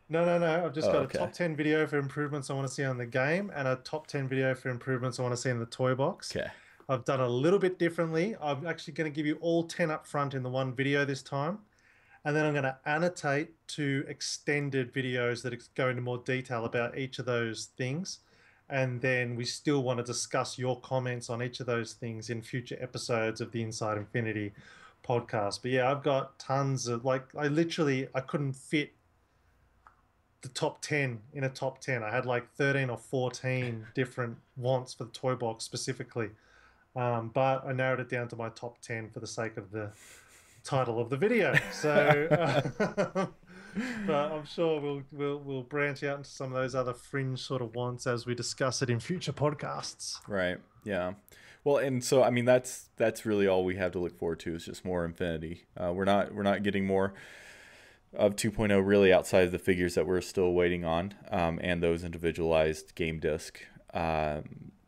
No. I've just got a top 10 video for improvements I want to see on the game, and a top 10 video for improvements I want to see in the toy box. Okay. I've done a little bit differently. I'm actually going to give you all 10 up front in the one video this time. And then I'm going to annotate 2 extended videos that go into more detail about each of those things. And then we still want to discuss your comments on each of those things in future episodes of the Inside Infinity podcast. But yeah, I've got tons of, I couldn't fit the top 10 in a top 10. I had 13 or 14 different wants for the toy box specifically. But I narrowed it down to my top 10 for the sake of the title of the video. So, but I'm sure we'll branch out into some of those other fringe sort of wants as we discuss it in future podcasts. Right. Yeah. Well, and so I mean that's really all we have to look forward to is just more Infinity. We're not getting more of 2.0 really outside of the figures that we're still waiting on, and those individualized game disc.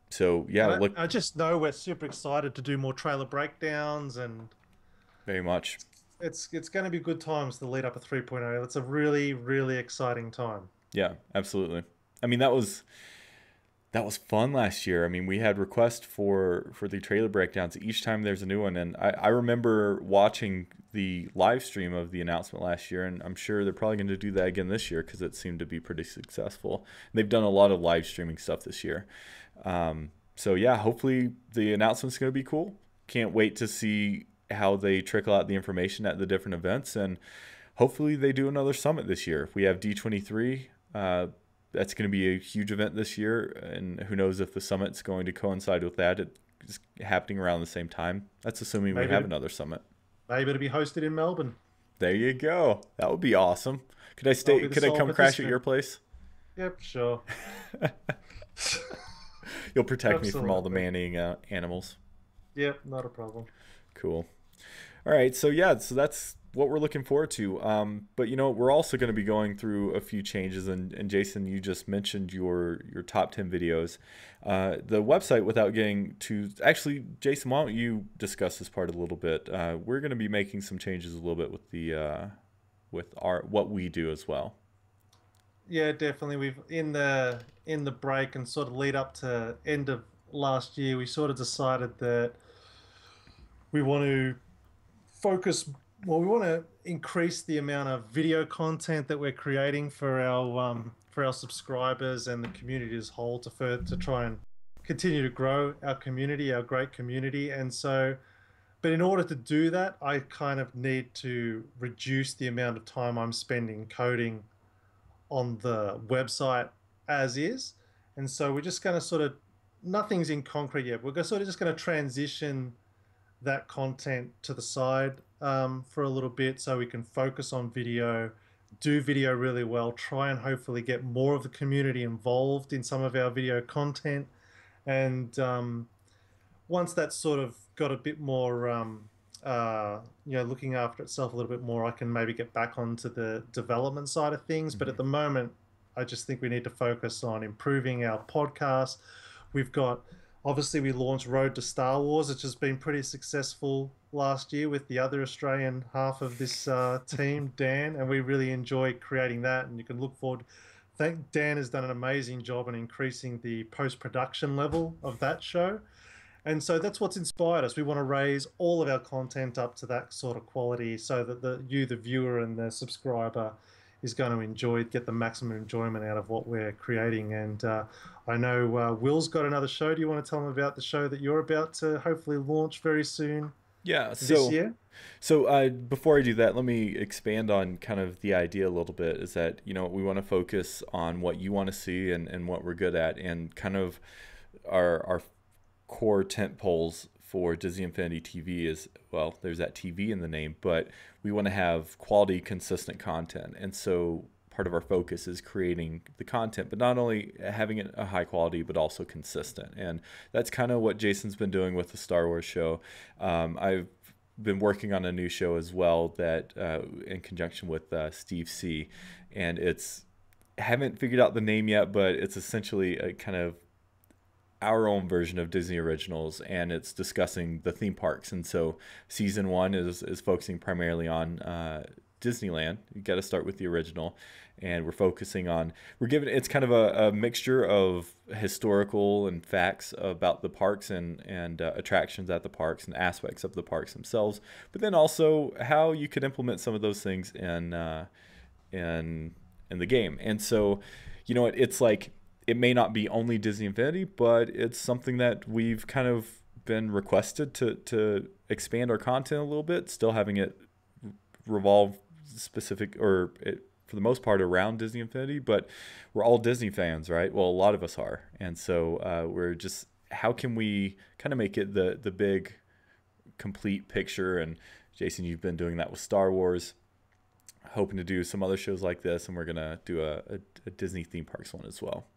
So yeah, I just know we're super excited to do more trailer breakdowns, and very much. It's going to be good times to lead up to 3.0. It's a really, really exciting time. Yeah, absolutely. I mean, that was fun last year. I mean, we had requests for the trailer breakdowns each time there's a new one, and I remember watching the live stream of the announcement last year, and I'm sure they're probably going to do that again this year because it seemed to be pretty successful. They've done a lot of live streaming stuff this year. So yeah, hopefully the announcement's going to be cool. Can't wait to see how they trickle out the information at the different events, and hopefully they do another summit this year. We have D23. That's going to be a huge event this year, and who knows if the summit's going to coincide with that. It's happening around the same time. That's assuming we have another summit. Maybe it'll be hosted in Melbourne. There you go. That would be awesome. Could I come crash at your place? Yep, sure. You'll protect me from all the man-eating animals. Yep, not a problem. Cool. All right, so yeah, so that's what we're looking forward to. But we're also going to be going through a few changes, and Jason, you just mentioned your top 10 videos. The website, without getting to, actually, Jason, why don't you discuss this part a little bit? We're going to be making some changes a little bit with the what we do as well. Yeah, definitely. We've in the break and sort of lead up to end of last year, we sort of decided that we want to focus. Well, we want to increase the amount of video content that we're creating for our subscribers and the community as a whole to try and continue to grow our community, our great community. And so, but in order to do that, I kind of need to reduce the amount of time I'm spending coding on the website as is. And so we're just going to nothing's in concrete yet. We're just going to transition that content to the side for a little bit so we can focus on video, do video really well, try and hopefully get more of the community involved in some of our video content. And once that's sort of got a bit more, looking after itself a little bit more, I can maybe get back onto the development side of things. But Hmm. at the moment, I just think we need to focus on improving our podcast. We've got, obviously, we launched Road to Star Wars, which has been pretty successful last year with the other Australian half of this team, Dan, and we really enjoy creating that. And you can look forward. I think Dan has done an amazing job in increasing the post-production level of that show. And so that's what's inspired us. We want to raise all of our content up to that sort of quality so that the viewer and the subscriber is going to enjoy, get the maximum enjoyment out of what we're creating. And I know Will's got another show. Do you want to tell him about the show that you're about to hopefully launch very soon Yeah. this year? Before I do that, let me expand on kind of the idea a little bit. Is that, we want to focus on what you want to see and what we're good at, and kind of our core tent poles for Disney Infinity TV is, well, there's that TV in the name, but we want to have quality, consistent content. And so part of our focus is creating the content, but not only having it a high quality, but also consistent. And that's kind of what Jason's been doing with the Star Wars show. I've been working on a new show as well that in conjunction with Steve C. And haven't figured out the name yet, but it's essentially a kind of our own version of Disney Originals, and it's discussing the theme parks. And so season 1 is focusing primarily on Disneyland. You got to start with the original, and we're giving it's kind of a mixture of historical and facts about the parks and attractions at the parks and aspects of the parks themselves, but then also how you could implement some of those things in the game. And so, it's like, it may not be only Disney Infinity, but it's something that we've kind of been requested to expand our content a little bit, still having it revolve specific, or for the most part, around Disney Infinity. But we're all Disney fans, right? Well, a lot of us are. And so we're just, how can we kind of make it the big complete picture? And Jason, you've been doing that with Star Wars, hoping to do some other shows like this, and we're going to do a Disney theme parks one as well.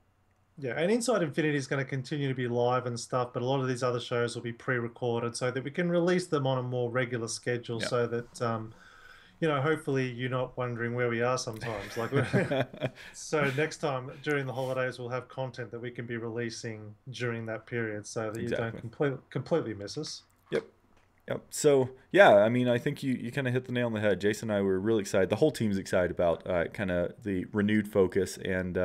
Yeah, and Inside Infinity is going to continue to be live and stuff, but a lot of these other shows will be pre-recorded so that we can release them on a more regular schedule, Yeah. so that hopefully you're not wondering where we are sometimes. Like, so next time during the holidays, we'll have content that we can be releasing during that period, so that you Exactly. don't completely miss us. Yep. Yep. So yeah, I mean, I think you kind of hit the nail on the head. Jason and I were really excited. The whole team's excited about kind of the renewed focus, and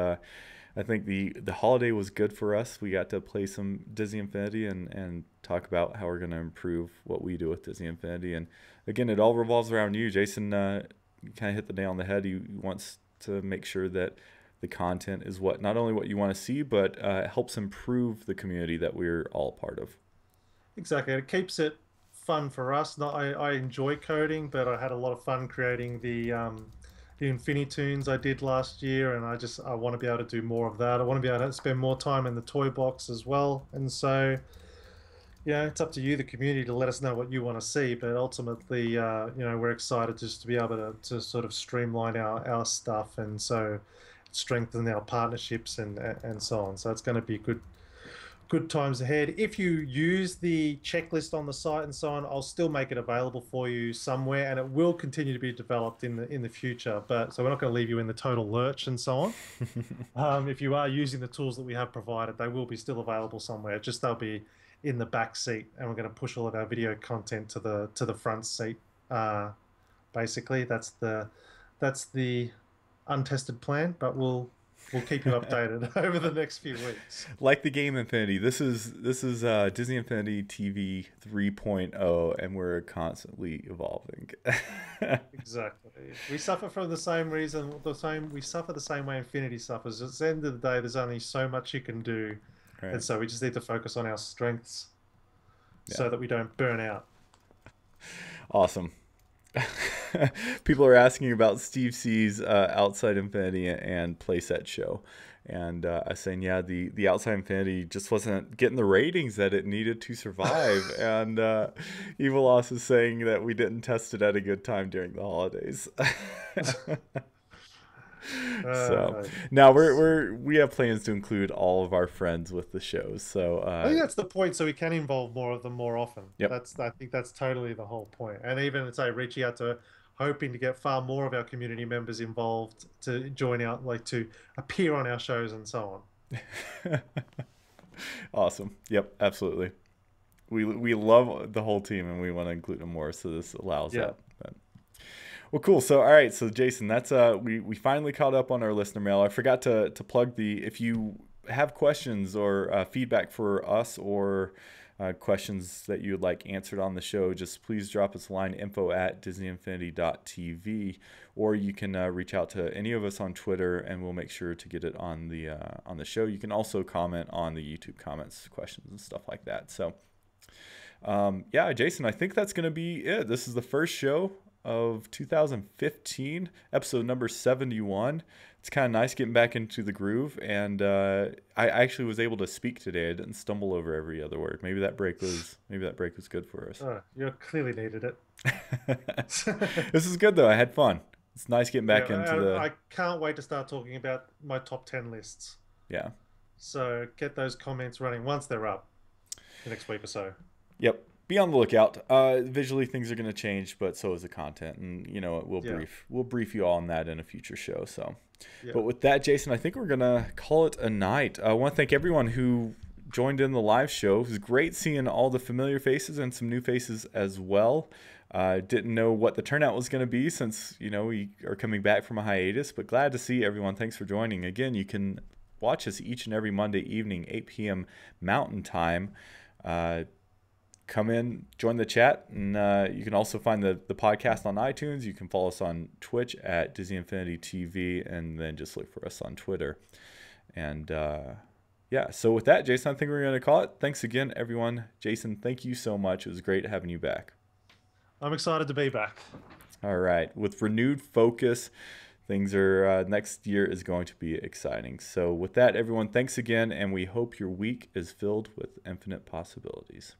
I think the holiday was good for us. We got to play some Disney Infinity and talk about how we're going to improve what we do with Disney Infinity. And again, it all revolves around you, Jason. You kind of hit the nail on the head. He wants to make sure that the content is not only what you want to see, but helps improve the community that we're all part of. Exactly. It keeps it fun for us. Not I enjoy coding, but I had a lot of fun creating the Infinitunes I did last year, and I want to be able to do more of that. I want to be able to spend more time in the toy box as well. And so, it's up to you, the community, to let us know what you want to see. But ultimately, we're excited just to be able to sort of streamline our stuff, and so strengthen our partnerships and so on. So it's going to be good times ahead. If you use the checklist on the site and so on, I'll still make it available for you somewhere, and it will continue to be developed in the future. But so we're not going to leave you in the total lurch and so on. If you are using the tools that we have provided, they will be still available somewhere. Just they'll be in the back seat, and we're going to push all of our video content to the front seat. Basically, that's the untested plan, but we'll keep you updated over the next few weeks. Like the game Infinity, this is Disney Infinity TV 3.0, and we're constantly evolving. Exactly. We suffer from the same reason, we suffer the same way Infinity suffers. At the end of the day, there's only so much you can do. Right. And so we just need to focus on our strengths so Yeah. that we don't burn out. Awesome. People are asking about Steve C's Outside Infinity and playset show, and I was saying, yeah, the Outside Infinity just wasn't getting the ratings that it needed to survive, and Evil Loss is saying that we didn't test it at a good time during the holidays. So now we have plans to include all of our friends with the shows. So I think that's the point, so we can involve more of them more often. Yep. I think that's totally the whole point. And even say reaching out to hoping to get far more of our community members involved to join out, like to appear on our shows and so on. Awesome. Yep, absolutely. We love the whole team and we want to include them more, so this allows that. But, well, cool. So, all right. So, Jason, that's we finally caught up on our listener mail. I forgot to plug if you have questions or feedback for us or questions that you would like answered on the show, just please drop us a line, info@disneyinfinity.tv, or you can reach out to any of us on Twitter and we'll make sure to get it on the show. You can also comment on the YouTube comments, questions and stuff like that. So, yeah, Jason, I think that's going to be it. This is the first show of 2015, episode number 71. It's kind of nice getting back into the groove, and I actually was able to speak today. I didn't stumble over every other word. Maybe that break was good for us. You clearly needed it. This is good though. I had fun. It's nice getting back into I can't wait to start talking about my top 10 lists. Yeah. So get those comments running once they're up the next week or so. Yep. Be on the lookout. Visually, things are going to change, but so is the content, and we'll brief you all on that in a future show. So, But with that, Jason, I think we're gonna call it a night. I want to thank everyone who joined in the live show. It was great seeing all the familiar faces and some new faces as well. Didn't know what the turnout was going to be since we are coming back from a hiatus, but glad to see everyone. Thanks for joining. Again, you can watch us each and every Monday evening, 8 p.m. Mountain Time. Come in, join the chat, and you can also find the podcast on iTunes. You can follow us on Twitch at Disney Infinity TV, and then just look for us on Twitter. And so with that, Jason, I think we're going to call it. Thanks again, everyone. Jason, thank you so much. It was great having you back. I'm excited to be back. All right. With renewed focus, things are next year is going to be exciting. So with that, everyone, thanks again, and we hope your week is filled with infinite possibilities.